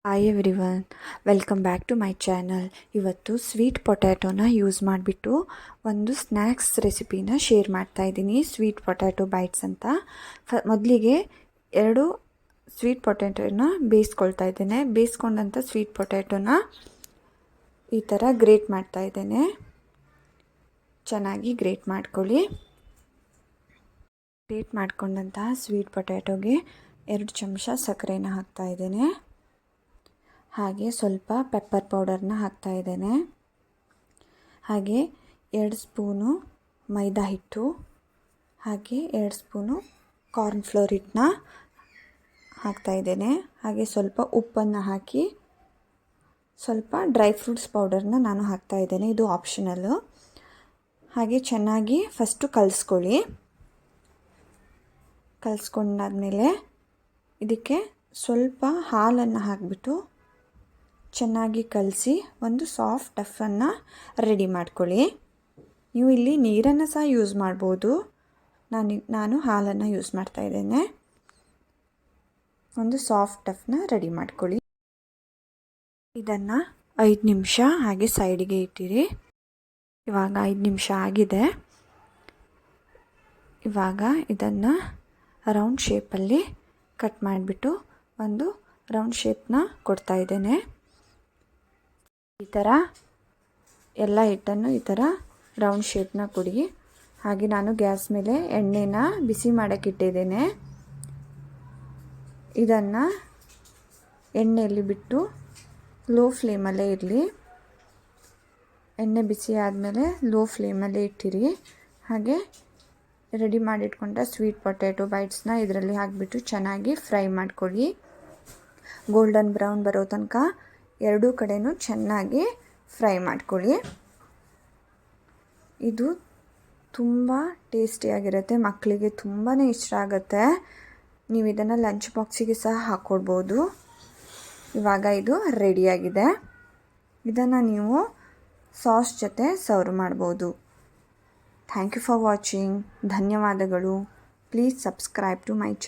Hi everyone, welcome back to my channel. ಇವತ್ತು sweet ಪೊಟ್ಯಾಟೋನ use ಮಾಡಿಬಿಟ್ಟು ಒಂದು ಸ್ನ್ಯಾಕ್ಸ್ ರೆಸಿಪಿನ ಶೇರ್ ಮಾಡ್ತಾಯಿದ್ದೀನಿ. ಸ್ವೀಟ್ ಪೊಟ್ಯಾಟೊ ಬೈಟ್ಸ್ ಅಂತ. ಮೊದಲಿಗೆ 2 ಸ್ವೀಟ್ ಪೊಟ್ಯಾಟೋನ ಬೇಯಿಸ್ಕೊಳ್ತಾ ಇದ್ದೇನೆ. ಬೇಯಿಸ್ಕೊಂಡಂಥ ಸ್ವೀಟ್ ಪೊಟ್ಯಾಟೋನ ಈ ಥರ ಗ್ರೇಟ್ ಮಾಡ್ತಾಯಿದ್ದೇನೆ. ಚೆನ್ನಾಗಿ ಗ್ರೇಟ್ ಮಾಡ್ಕೊಳ್ಳಿ. ಗ್ರೇಟ್ ಮಾಡ್ಕೊಂಡಂತಹ ಸ್ವೀಟ್ ಪೊಟ್ಯಾಟೋಗೆ 2 ಚಮಚ ಸಕ್ಕರೆನ ಹಾಕ್ತಾಯಿದ್ದೇನೆ. ಹಾಗೆ ಸ್ವಲ್ಪ ಪೆಪ್ಪರ್ ಪೌಡರ್ನ ಹಾಕ್ತಾಯಿದ್ದೇನೆ. ಹಾಗೆ 2 ಸ್ಪೂನು ಮೈದಾ ಹಿಟ್ಟು, ಹಾಗೆ 2 ಸ್ಪೂನು ಕಾರ್ನ್ಫ್ಲೋರ್ ಹಿಟ್ಟನ್ನ ಹಾಕ್ತಾಯಿದ್ದೇನೆ. ಹಾಗೆ ಸ್ವಲ್ಪ ಉಪ್ಪನ್ನು ಹಾಕಿ ಸ್ವಲ್ಪ ಡ್ರೈ ಫ್ರೂಟ್ಸ್ ಪೌಡರ್ನ ನಾನು ಹಾಕ್ತಾಯಿದ್ದೇನೆ. ಇದು ಆಪ್ಷನಲ್ಲು. ಹಾಗೆ ಚೆನ್ನಾಗಿ ಫಸ್ಟು ಕಲಿಸ್ಕೊಳ್ಳಿ. ಕಲಿಸ್ಕೊಂಡಾದ್ಮೇಲೆ ಇದಕ್ಕೆ ಸ್ವಲ್ಪ ಹಾಲನ್ನು ಹಾಕಿಬಿಟ್ಟು ಚೆನ್ನಾಗಿ ಕಲಸಿ ಒಂದು ಸಾಫ್ಟ್ ಟಫನ್ನು ರೆಡಿ ಮಾಡ್ಕೊಳ್ಳಿ. ನೀವು ಇಲ್ಲಿ ನೀರನ್ನು ಸಹ ಯೂಸ್ ಮಾಡ್ಬೋದು. ನಾನು ಹಾಲನ್ನು ಯೂಸ್ ಮಾಡ್ತಾಯಿದ್ದೇನೆ. ಒಂದು ಸಾಫ್ಟ್ ಟಫನ್ನ ರೆಡಿ ಮಾಡ್ಕೊಳ್ಳಿ. ಇದನ್ನು 5 ನಿಮಿಷ ಹಾಗೆ ಸೈಡಿಗೆ ಇಟ್ಟಿರಿ. ಇವಾಗ 5 ನಿಮಿಷ ಆಗಿದೆ. ಇವಾಗ ಇದನ್ನು ರೌಂಡ್ ಶೇಪಲ್ಲಿ ಕಟ್ ಮಾಡಿಬಿಟ್ಟು ಒಂದು ರೌಂಡ್ ಶೇಪ್ನ ಕೊಡ್ತಾಯಿದ್ದೇನೆ. ಈ ಥರ ಎಲ್ಲ ಹಿಟ್ಟನ್ನು ಈ ಥರ ರೌಂಡ್ ಶೇಪ್ನ ಕೊಡಿ. ಹಾಗೆ ನಾನು ಗ್ಯಾಸ್ ಮೇಲೆ ಎಣ್ಣೆನ ಬಿಸಿ ಮಾಡೋಕ್ಕಿಟ್ಟಿದ್ದೇನೆ. ಇದನ್ನು ಎಣ್ಣೆಯಲ್ಲಿ ಬಿಟ್ಟು ಲೋ ಫ್ಲೇಮಲ್ಲೇ ಇರಲಿ. ಎಣ್ಣೆ ಬಿಸಿ ಆದಮೇಲೆ ಲೋ ಫ್ಲೇಮಲ್ಲೇ ಇಟ್ಟಿರಿ. ಹಾಗೆ ರೆಡಿ ಮಾಡಿಟ್ಕೊಂಡ ಸ್ವೀಟ್ ಪೊಟ್ಯಾಟೊ ಬೈಟ್ಸ್ನ ಇದರಲ್ಲಿ ಹಾಕಿಬಿಟ್ಟು ಚೆನ್ನಾಗಿ ಫ್ರೈ ಮಾಡ್ಕೊಳ್ಳಿ. ಗೋಲ್ಡನ್ ಬ್ರೌನ್ ಬರೋ ತನಕ 2 ಕಡೆನೂ ಚೆನ್ನಾಗಿ ಫ್ರೈ ಮಾಡ್ಕೊಳ್ಳಿ. ಇದು ತುಂಬ ಟೇಸ್ಟಿಯಾಗಿರುತ್ತೆ. ಮಕ್ಕಳಿಗೆ ತುಂಬಾ ಇಷ್ಟ ಆಗುತ್ತೆ. ನೀವು ಇದನ್ನು ಲಂಚ್ ಬಾಕ್ಸಿಗೆ ಸಹ ಹಾಕ್ಕೊಡ್ಬೋದು. ಇವಾಗ ಇದು ರೆಡಿಯಾಗಿದೆ. ಇದನ್ನು ನೀವು ಸಾಸ್ ಜೊತೆ ಸರ್ವ್ ಮಾಡ್ಬೋದು. Thank you for watching. ಧನ್ಯವಾದಗಳು. Please subscribe to my channel.